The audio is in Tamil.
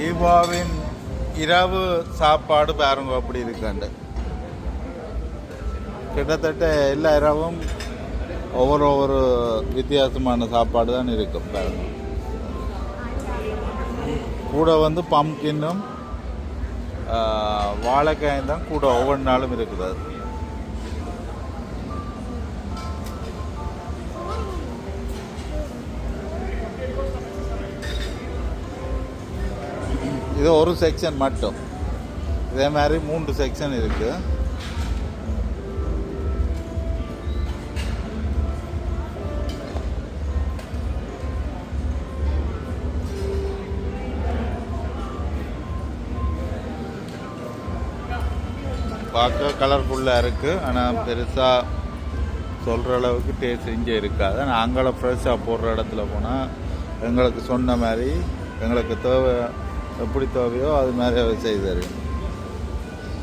ஈவாவின் இரவு சாப்பாடு பாருங்க அப்படி இருக்காண்டு. கிட்டத்தட்ட எல்லா இரவும் ஒவ்வொரு வித்தியாசமான சாப்பாடு தான் இருக்கும் பாருங்க. கூட வந்து பம்கின்னும் வாழைக்காயும் தான் கூட ஒவ்வொரு நாளும் இருக்குது. இது ஒரு செக்ஷன் மட்டும். இதே மாதிரி 3 செக்ஷன் இருக்கு. பார்க்க கலர்ஃபுல்லாக இருக்குது. ஆனால் பெருசாக சொல்கிற அளவுக்கு டேஸ்ட் இங்கே இருக்காது. ஆனால் அங்கே ஃப்ரெஷ்ஷாக போடுற இடத்துல போனால் எங்களுக்கு சொன்ன மாதிரி எங்களுக்கு தேவை எப்படி தேவையோ அது மாதிரி அவர் செய்து தருவோம்.